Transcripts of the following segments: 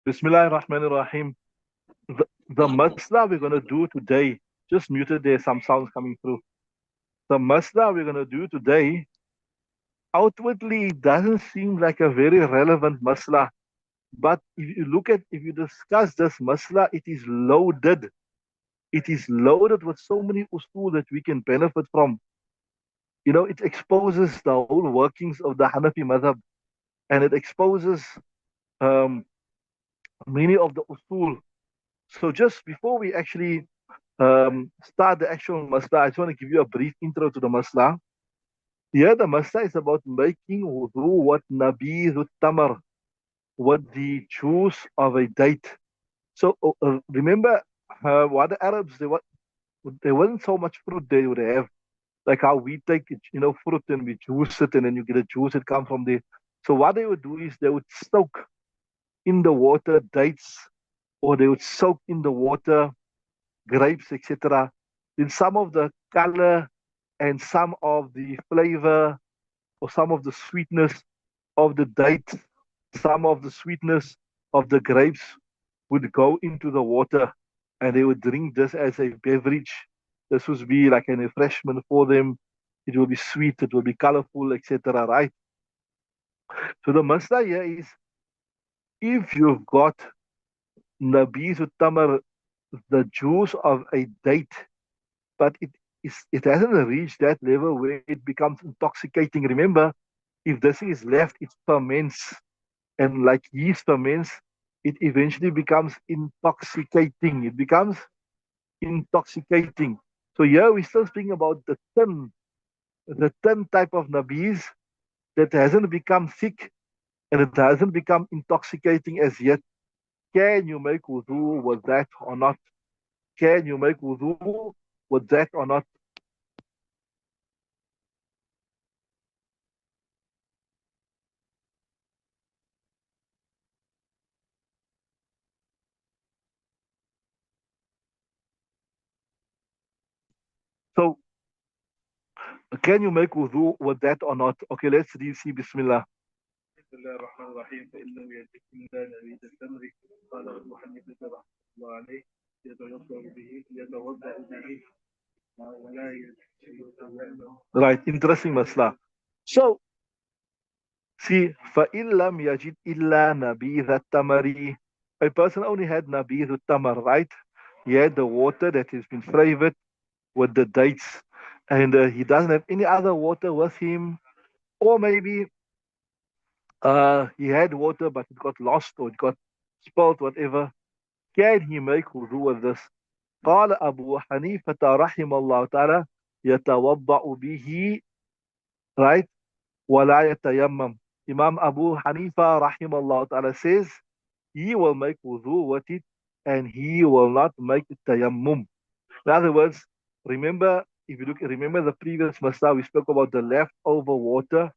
Bismillah ar-Rahman ar-Rahim. The masla we're going to do today, just muted there, some sounds coming through. The masla we're going to do today, outwardly, it doesn't seem like a very relevant masla. But if you discuss this masla, it is loaded. It is loaded with so many usul that we can benefit from. You know, it exposes the whole workings of the Hanafi madhab, and it exposes um, many of the usul. So just before we actually start the actual masla, I just want to give you a brief intro to the masla. Here, the masla is about making wudu what nabidhu tamar, what the juice of a date. So remember, what the Arabs, there wasn't so much fruit they would have, like how we take, fruit and we juice it and then you get a juice that comes from there. So what they would do is they would soak in the water dates, or they would soak in the water grapes, etc. Then some of the color and some of the flavor or some of the sweetness of the date, some of the sweetness of the grapes would go into the water, and they would drink this as a beverage. This would be like an refreshment for them. It will be sweet, it will be colorful, etc. Right? So the masla here is, if you've got nabiz tamar, the juice of a date, but it hasn't reached that level where it becomes intoxicating. Remember, if this is left, it ferments, and like yeast ferments, it eventually becomes intoxicating. It becomes intoxicating. So here we're still speaking about the thin type of nabiz that hasn't become thick and it hasn't become intoxicating as yet. Can you make wudu with that or not? Can you make wudu with that or not? So can you make wudu with that or not? Okay, let's read. See, Bismillah. بسم الله الرحمن الرحيم فإنه يجب لا نريد التمر قال أبو حنيفة رحمه الله عليه يتوضأ به يتوضأ به ولا يتيمم. Right, interesting masla. So, see, فَإِن لَمْ يَجِدْ إِلَّا نَبِيذَ التَّمَرِ. A person only had nabidh tamar, right? He had the water that has been flavored with the dates, and he doesn't have any other water with him, or maybe he had water but it got lost or it got spilled, whatever. Can he make wudu with this? قال أبو حنيفة رحمه الله تعالى يتوضأ به, right, ولا يتيمم. Imam Abu Hanifa rahimahullah ta'ala says he will make wudu with it and he will not make tayammum. In other words, remember, remember the previous masla, we spoke about the leftover water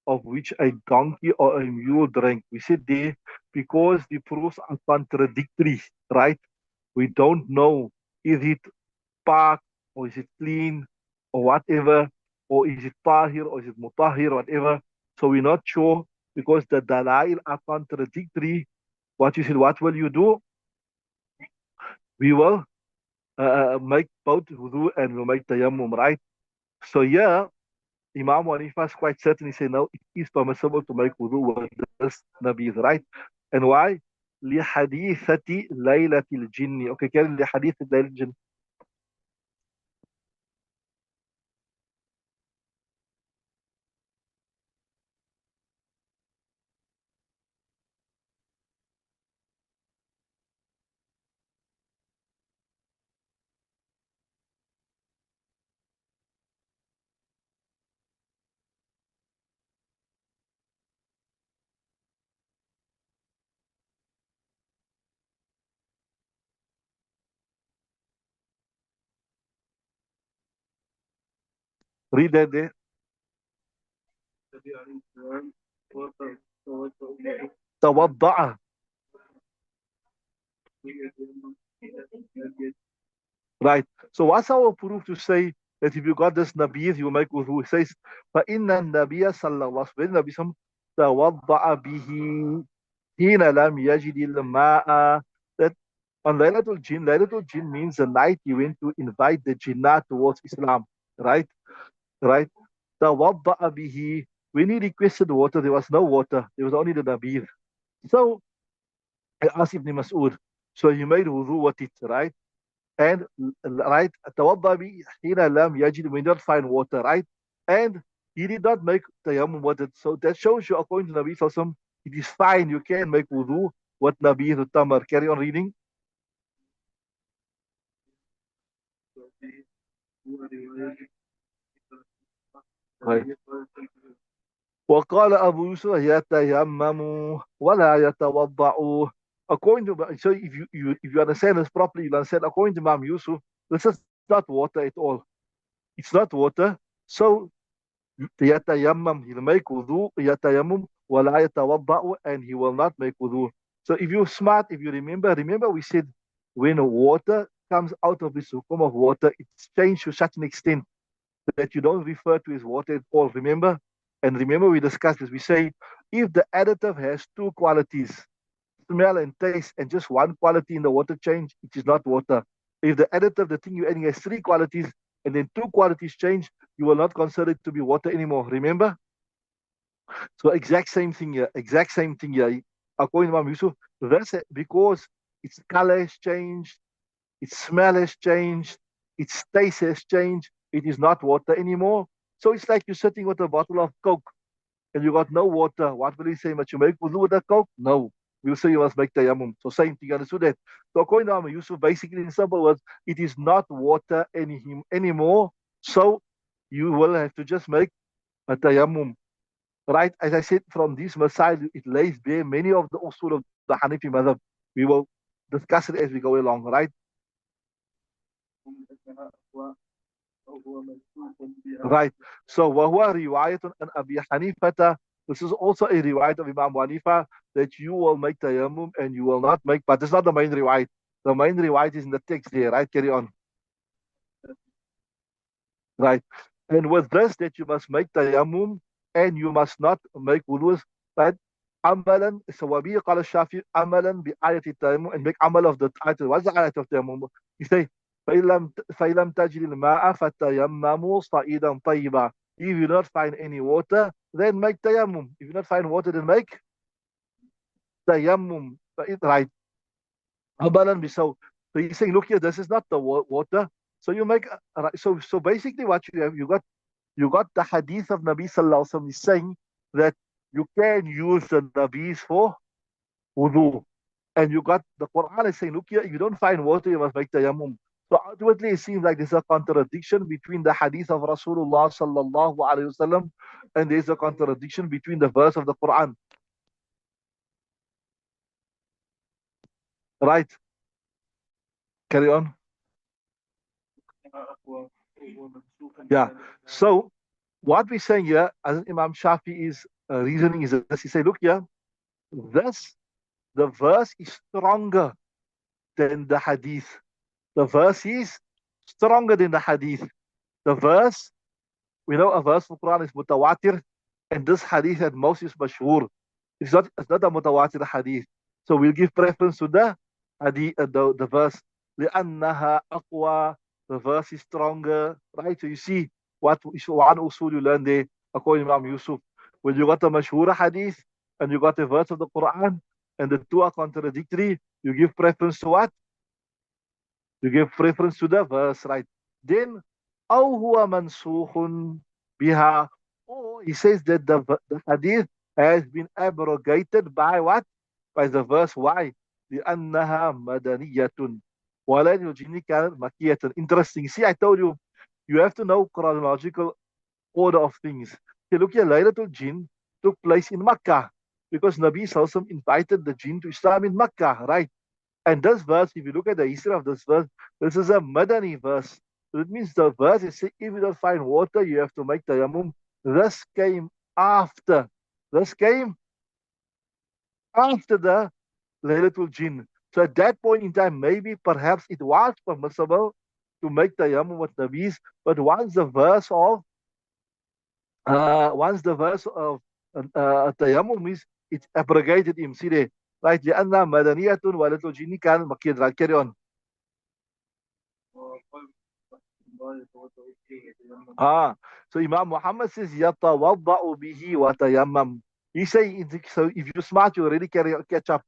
of which a donkey or a mule drank. We said there, because the proofs are contradictory, right? We don't know, is it park or is it clean or whatever, or is it tahir or is it mutahir, whatever. So we're not sure because the dalail are contradictory. What you said, what will you do? We will make both wudu and we'll make tayammum, right? So yeah, Imam Hanifa is quite certain. He said, no, it is permissible to make wudu with this Nabi, right? And why? لحديثة ليلة الجن. Okay, كان لحديث ليلة الجن. Read that there. توضع. Right. So what's our proof to say that if you got this Nabi, you make wudu? It says, فَإِنَّ النَّبِيَ صَلَّى اللَّهُ عَلَيْهِ وَسَلَّمَ تَوَضَّعَ بِهِ. حين لم يجد الماء. That on Laylatul Jinn means the night he went to invite the Jinnah towards Islam. Right? Right? توضأ به. When he requested water, there was no water. There was only the Nabir. So I asked Ibn Mas'ud. So he made wudu with it, right? And right, توضأ به حين لم يجد, when he did not find water, right? And he did not make tayammum with it. So that shows you, according to Nabi Sallallahu, it is fine. You can make wudu with Nabi Tamar. Carry on reading. Right. وقال أبو يوسف يتيمم ولا يتوضأ. According to, so if you understand this properly, you understand, according to Imam Yusuf, this is not water at all. It's not water. So يتيمم, he'll make wudu, يتيمم ولا يتوضأ, and he will not make wudu. So if you're smart, if you remember we said when water comes out of this hukum of water, it's changed to such an extent that you don't refer to as water at all. Remember? And remember we discussed this. We say if the additive has two qualities, smell and taste, and just one quality in the water change, it is not water. If the additive, the thing you're adding, has three qualities and then two qualities change, you will not consider it to be water anymore. Remember? So exact same thing here. Exact same thing here. According to Imam Yusuf, that's because its color has changed, its smell has changed, its taste has changed. It is not water anymore. So it's like you're sitting with a bottle of Coke and you got no water. What will he say? But you make wudu with the Coke? No. We'll say you must make tayammum. So same thing, understood that. So according to Imam Yusuf, basically in simple words, it is not water anymore. So you will have to just make a tayammum. Right? As I said, from this masail, it lays bare many of the usul of the Hanafi madhab. We will discuss it as we go along, right? Right. So, وهو رواية عن أبي حنيفة. This is also a riwayat of Imam Hanifa that you will make tayammum and you will not make, but it's not the main riwayat. The main riwayat is in the text there, right? Carry on. Right. And with this, that you must make tayammum and you must not make wudus, right? Amalan, so Wabi qala Shafi, amalan bi ayati tayammum, and make amal of the ayat. What's the ayat of tayammum? You say, فَإِلَمْ تَجْرِ الْمَاءَ فَتَيَمَّمُوا صَعِيدًا طَيِّبًا. If you not find any water, then make tayammum. If you not find water, then make tayammum. Right. Amalan bi, so he's saying, look here, this is not the water. So you make, right. So basically what you have, you got the hadith of Nabi Sallallahu Alaihi Wasallam is saying that you can use the Nabis for wudu. And you got the Quran is saying, look here, if you don't find water, you must make tayammum. So ultimately, it seems like there's a contradiction between the hadith of Rasulullah Sallallahu Alaihi Wasallam and there's a contradiction between the verse of the Quran. Right? Carry on. Yeah. So what we're saying here, as Imam Shafi is reasoning is this. He say, look here, this the verse is stronger than the hadith. The verse is stronger than the hadith. The verse, we know a verse for Quran is mutawatir, and this hadith at most is mashhur. It's not a mutawatir hadith. So we'll give preference to the hadith, the verse. لأنها أقوى. The verse is stronger, right? So you see what one usul you learn there, according to Imam Yusuf. When you got a mashhur hadith and you got a verse of the Quran and the two are contradictory, you give preference to what? You give preference to the verse, right? Then, أو هو منسوخ بها. Or he says that the hadith has been abrogated by what? By the verse. Why? لأنها مدنية ولن الجن كانت مكية. Interesting. See, I told you, you have to know chronological order of things. Okay, look here, Laylatul Jinn took place in Makkah because Nabi Sallallahu Alaihi Wasallam invited the jinn to Islam in Makkah, right? And this verse, if you look at the history of this verse, this is a Madani verse. So it means the verse is saying, if you don't find water, you have to make tayammum. This came after. This came after the Laylatul Jinn. So at that point in time, maybe perhaps it was permissible to make tayammum with Nabis, but once the verse of tayammum is, it's abrogated him. See there. right? لأنها مدنية ولد الجن كان مكيا. Right, carry on. Ah, so Imam Muhammad says, "Yatawadda'u bihi wa tayammam." He say, so if you're smart, you already catch up.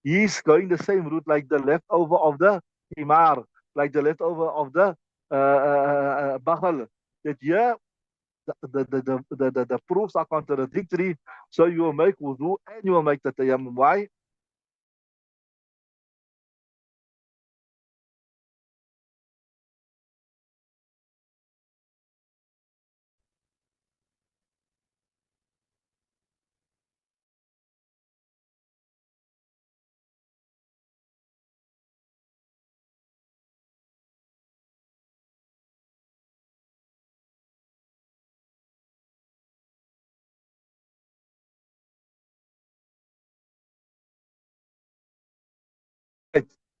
He's going the same route like the leftover of the himar, like the leftover of the bakhal. That yeah, the proofs are contradictory. So you will make wudu and you will make the tayammum. Why?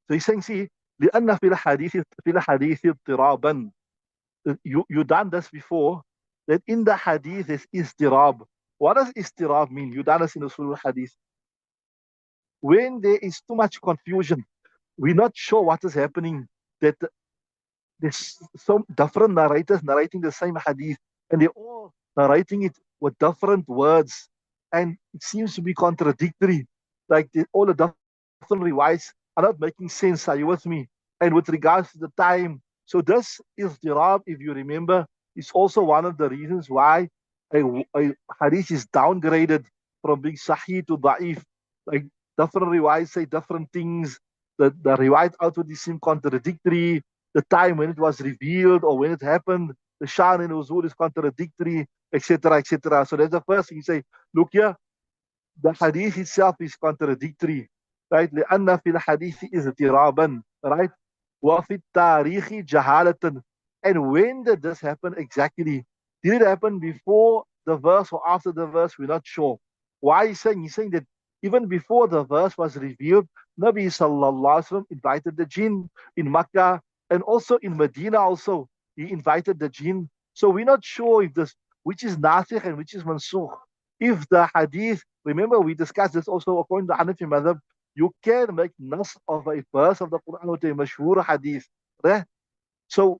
So he's saying, see, لأن في الحديث اضطرابا. You done this before, that in the hadith is istirab. What does istirab mean? You done this in the Surah Hadith. When there is too much confusion, we're not sure what is happening, that there's some different narrators narrating the same hadith, and they're all narrating it with different words, and it seems to be contradictory. Like all the different riwayats are not making sense. Are you with me? And with regards to the time, so this is dirab, if you remember, is also one of the reasons why a hadith is downgraded from being sahih to da'if. Like different riwayats say different things. The riwayat outwardly seem contradictory. The time when it was revealed or when it happened, the Shan and Uzul is contradictory, etc., etc. So that's the first thing you say. Look here, the hadith itself is contradictory, right? لأن في الحديث اضطرابا, right? وفي التاريخ جهالة. And when did this happen exactly? Did it happen before the verse or after the verse? We're not sure. Why is saying? He's saying that even before the verse was revealed, Nabi Sallallahu Alaihi Wasallam invited the jinn in Makkah and also in Medina also. He invited the jinn. So we're not sure if this, which is nasikh and which is mansukh. If the hadith, remember we discussed this also according to Hanafi madhab, you can make nas of a verse of the Quran with a mashhur hadith. Right? So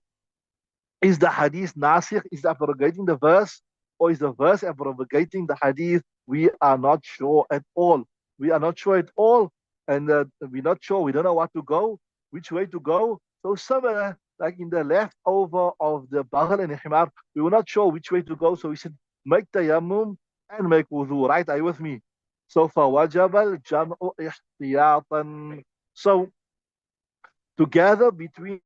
is the hadith nasikh? Is abrogating the verse? Or is the verse abrogating the hadith? We are not sure at all. We are not sure at all. And we're not sure. We don't know what to go, which way to go. So similar, like in the leftover of the Baghal and Himar, we were not sure which way to go. So we said, make tayammum and make wudu. Right? Are you with me? So فَوَجَبَ الْجَمْعُ احْتِيَاطًا. So together between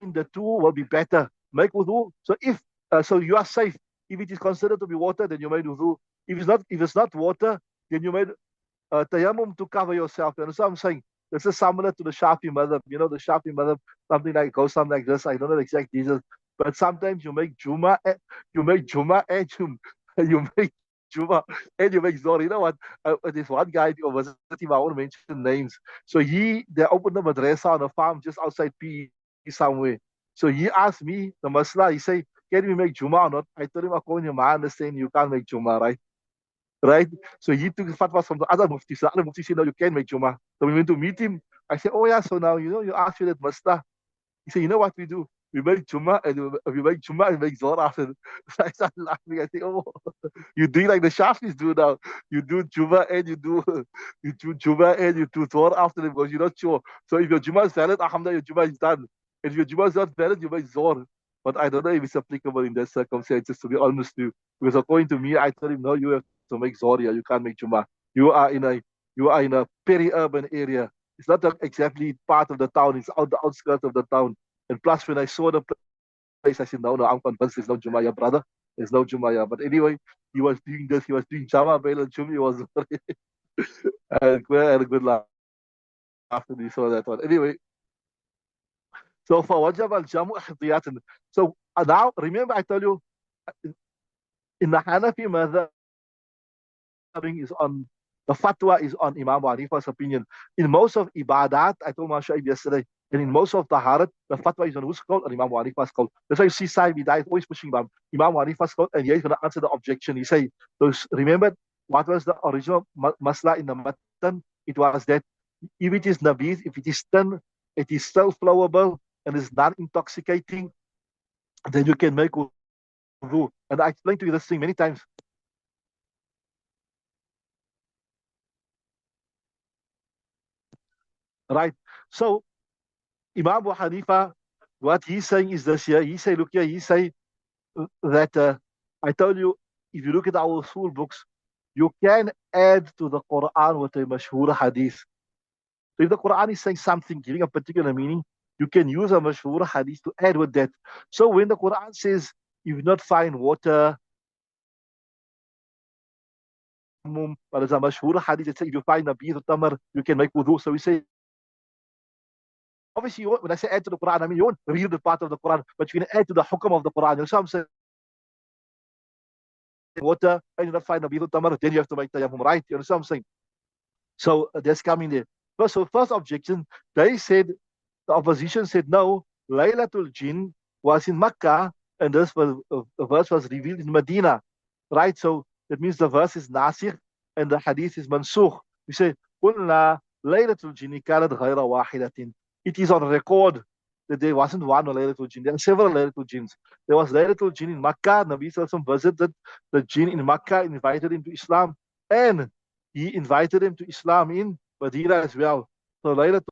the two will be better. Make wudu. So if so you are safe. If it is considered to be water, then you made wudu. If it's not water, then you made tayammum to cover yourself. You understand what I'm saying? This is similar to the Shafi madhab. You know, the Shafi madhab, something like goes something like this. I don't know the exact details, but sometimes you make Juma and you make Zohar. You know what? There's one guy over city, I won't mention names. So they opened a madrasa on a farm just outside PE somewhere. So he asked me, the Masla, he said, can we make Juma or not? I told him, according to my understanding, you can't make Juma, right? Right? So he took fatwas from the other muftis. The other mufti said, no, you can make Juma. So we went to meet him. I said, oh yeah, so now, you asked me that Masla. He said, you know what we do? We make Juma and we make Juma and make Zohar after. So I started laughing. I said, oh, you do like the Shafis do now. You do Juma and you do Juma and you do Zohar after them because you're not sure. So if your Juma is valid, alhamdulillah, your Juma is done. And if your Juma is not valid, you make Zohar. But I don't know if it's applicable in that circumstances, to be honest with you. Because according to me, I told him, no, you have to make Zohar. You can't make Juma. You are in a peri-urban area. It's not exactly part of the town. It's out the outskirts of the town. And plus, when I saw the place, I said, no, I'm convinced there's no Jumaya, brother. There's no Jumaya. But anyway, he was doing this. He was doing Jama, Bail, and Jumi. He was had a good laugh after he saw that one. Anyway, so for Wajab al Jamu Ihtiyatan. So now, remember, I told you, in the Hanafi madhab, is on the fatwa is on Imam Abu Hanifa's opinion. In most of ibadat, I told Mashaib yesterday, and in most of taharat, the fatwa is on whose call? On Imam Abu Hanifa's call. That's why you see Saib Hidayah is always pushing Imam Abu Hanifa's call, and he's going to answer the objection. He say, remember what was the original masla in the matan? it was that if it is nabith, if it is thin, it is still flowable and is not intoxicating, then you can make wudu. And I explained to you this thing many times. Right. So Imam Abu Hanifa, what he's saying is this here. He say, look here, he say that I told you, if you look at our school books, you can add to the Quran with a mashhur hadith. So if the Quran is saying something, giving a particular meaning, you can use a mashhur hadith to add with that. So when the Quran says, if you not find water, but there's a mashhur hadith that says if you find a beer tamar, you can make wudu. So we say, obviously, when I say add to the Quran, I mean you won't read the part of the Quran, but you can add to the hukam of the Quran. You know what I'm saying? Water, and you not find a beer tamar, then you have to make tayammum, right? You know what I'm saying? So that's coming there. First objection, they said, the opposition said no, Laylatul Jinn was in Makkah and the verse was revealed in Medina, right? So that means the verse is nasikh and the hadith is mansukh. We say, قُلْنَا Laylatul Jinn كانت غير واحدة. It is on record that there wasn't one Laylatul Jinn. There are several Laylatul Jinns. There was Laylatul Jinn in Makkah. Nabi Sallallahu Alaihi Wasallam visited the Jinn in Makkah, invited him to Islam, and he invited him to Islam in Medina as well. So Laylatul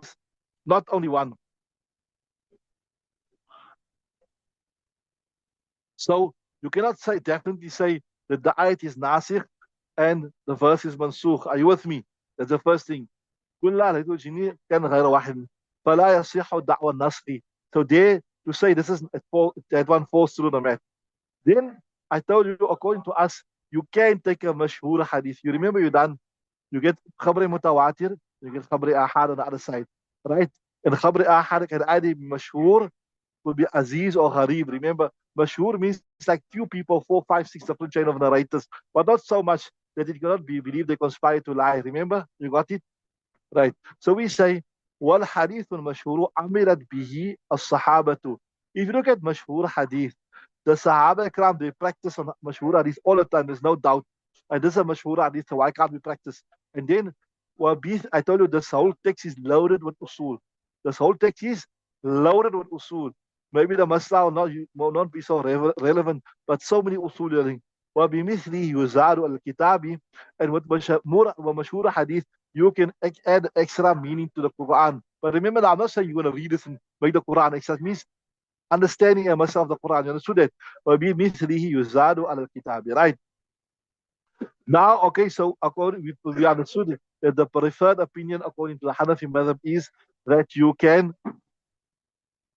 is not only one. So you cannot definitely say that the ayat is nasikh and the verse is mansukh. Are you with me? That's the first thing. كل لا جنيه كان غير واحد فلا يصح دعوى النسخ. So there to say this is that one falls through the mat. Then I told you, according to us, you can take a mashhur hadith. You remember you get khabri mutawatir, you get khabri ahad on the other side, right? And khabri ahad can either be mashhur, will be aziz or gharib. Remember, mashhur means it's like few people, 4, 5, 6 different chain of narrators, but not so much that it cannot be believed they conspire to lie. Remember, you got it? Right. So we say, wal hadith al mashhur amirat bihi as sahabatu. If you look at mashhur hadith, the Sahaba Ikram, they practice on mashhur hadith all the time, there's no doubt. And this is a mashhur hadith, so why can't we practice? And then, I told you, this whole text is loaded with usul. This whole text is loaded with usul. Maybe the masla will not be so relevant, but so many usul learning. وبمثله يزاد الكتاب, and with mashhur hadith, you can add extra meaning to the Quran. But remember, I'm not saying you're going to read this and make the Quran extra. It means understanding a masala of the Quran. You understood that? وَبِمِثْلِهِ يُزَادُ عَلَى الْكِتَابِ. Right? Now, okay, so according we understood that the preferred opinion according to the Hanafi madhab is that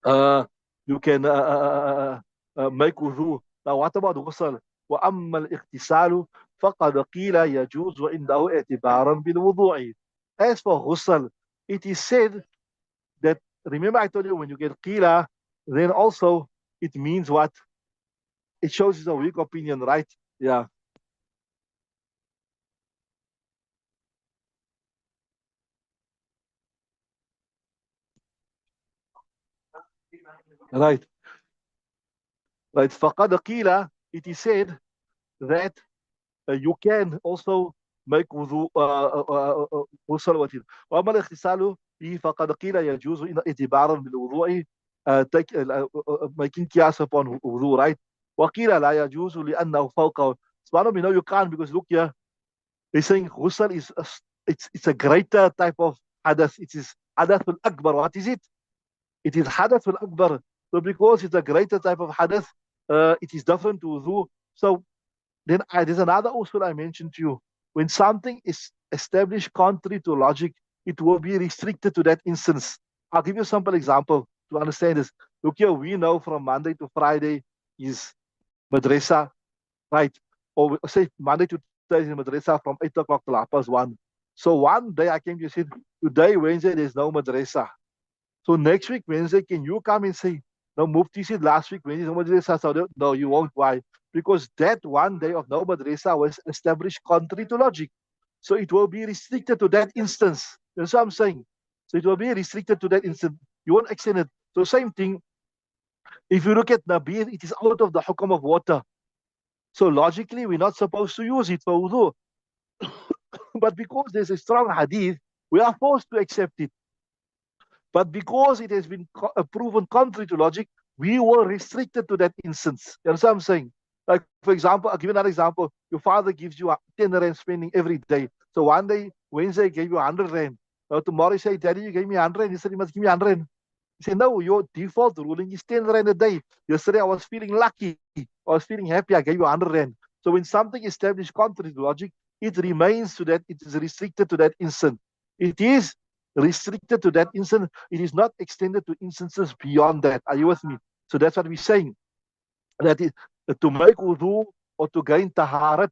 uh, you can make wudu. Now, what about ghusl? وأما الاغتسال فقد قيل يجوز عنده اعتبارا بالوضوء. As for ghusl, it is said that, remember I told you when you get qila, then also it means what? It shows it's a weak opinion, right? Yeah. Right. Right. فقد قيل, it is said that you can also make wudu ghusl with it. وأما الاغتسال به فقد قيل يجوز اعتبارا بالوضوء, making qiyas upon wudu, right? وقيل لا يجوز لأنه فوقه. So we know you can't, because look here, they're saying ghusl is it's a greater type of hadath. It is hadath al-akbar. What is it? It is hadath al-akbar. So because it's a greater type of hadath, it is different to wudu. So then there's another usul I mentioned to you. When something is established contrary to logic, it will be restricted to that instance. I'll give you a simple example to understand this. Look here, we know from Monday to Friday is madrasa, right? Or say Monday to Thursday is madrasa from 8 o'clock till 1:30. So one day I came to say, today, Wednesday, there's no madrasa. So next week, Wednesday, can you come and say, no, Mufti said last week, Wednesday, no madrasa. So no, you won't. Why? Because that one day of no madrasa was established contrary to logic. So it will be restricted to that instance. That's what I'm saying. So it will be restricted to that instance. You won't extend it. So same thing. If you look at Nabir, it is out of the hukam of water. So logically, we're not supposed to use it for wudu. But because there's a strong hadith, we are forced to accept it. But because it has been proven contrary to logic, we were restricted to that instance. You understand what I'm saying? Like, for example, I'll give you another example. Your father gives you 10 rand spending every day. So one day, Wednesday, gave you 100 rand. Now tomorrow, you say, Daddy, you gave me 100 rand. He said, you must give me 100 rand. You say, no, your default ruling is 10 rand a day. Yesterday, I was feeling lucky. I was feeling happy. I gave you 100 rand. So when something established contrary to logic, it remains to that, it is restricted to that instant. It is restricted to that instant. It is not extended to instances beyond that. Are you with me? So that's what we're saying. That is to make wudu or to gain taharat.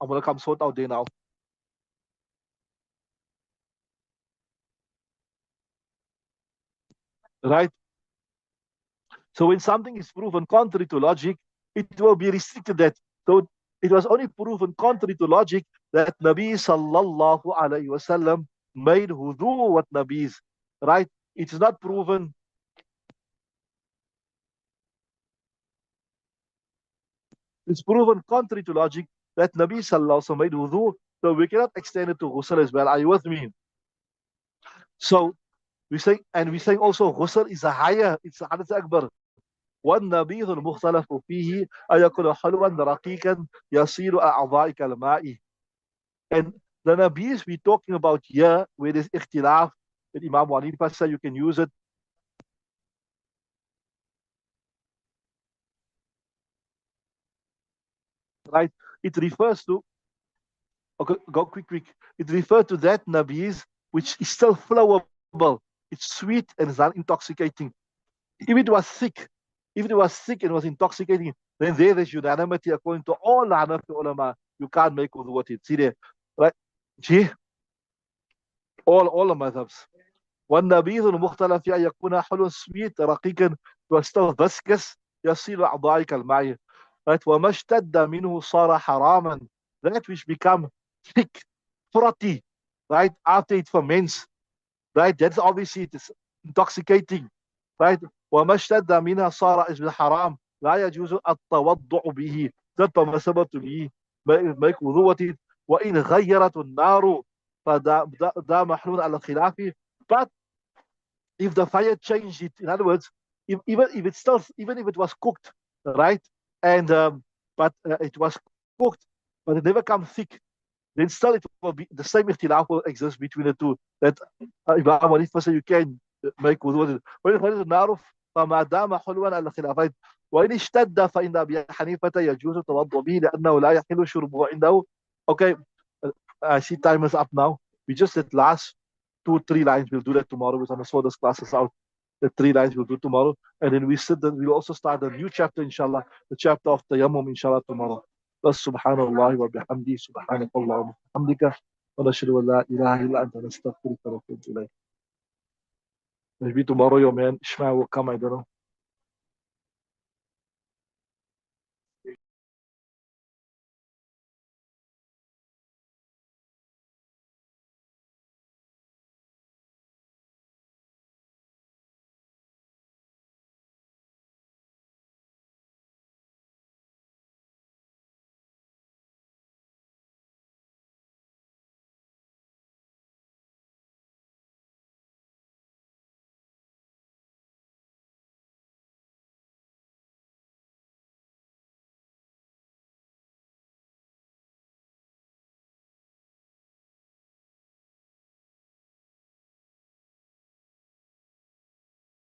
I'm going to come sort out there now. Right? So when something is proven contrary to logic, it will be restricted that. So it was only proven contrary to logic that Nabi sallallahu alayhi wasallam made wudu what Nabis. Right? It's not proven. It's proven contrary to logic that Nabi sallallahu alaihi wasallam made wudu, so we cannot extend it to ghusl as well. Are you with me? So we say also ghusl is a higher, it's a hadath akbar. والنبيذ المختلف فيه أن يكون حلوا رقيقا يصير أعضاء كالماء. And the nabis we're talking about here, where there's ikhtilaf, with Imam Hanifa said you can use it. Right? It refers to, okay, go quick. It refers to that nabis which is still flowable. It's sweet and it's not intoxicating. If it was thick, and was intoxicating, then there is unanimity according to all the Hanafi ulama. You can't make wudu with it. See there, right? See, all the madhabs. والنبيذ المختلف في أن يكون حلو sweet رقيقا وستو viscous يصير أعضائك الماء. Right? وما اشتد منه صار حراما. That which become thick, frothy, right? After it ferments, right? That's obviously it is intoxicating, right? وما اشتد منها صار اسم الحرام لا يجوز التوضع به. Not permissible to be make wudu with it. وإن غيرت النار فدا محلول على الخلاف. But if the fire changed it, in other words, even if it's still, even if it was cooked, right, and but it was cooked, but it never comes thick, then still it will be the same ikhtilaf will exist between the two. That Imam Hanifa said you can make wudu with it. وإن خرج النار فما دام حلوا على الخلافين وإن اشتد فإن أبي حنيفة يجوز التوضؤ به لأنه لا يحل شربه عنده. Okay, I see time is up now. We just did last 2 3 lines. We'll do that tomorrow. We're gonna sort those classes out. The 3 lines we'll do tomorrow, and then we'll also start a new chapter, inshallah, the chapter of tayammum, inshallah, tomorrow. بس سبحان الله وبحمده سبحانك اللهم وبحمدك ونشهد أن لا إله إلا أنت نستغفرك ونتوب إليك. Maybe tomorrow your man Ishmael will come, I don't know.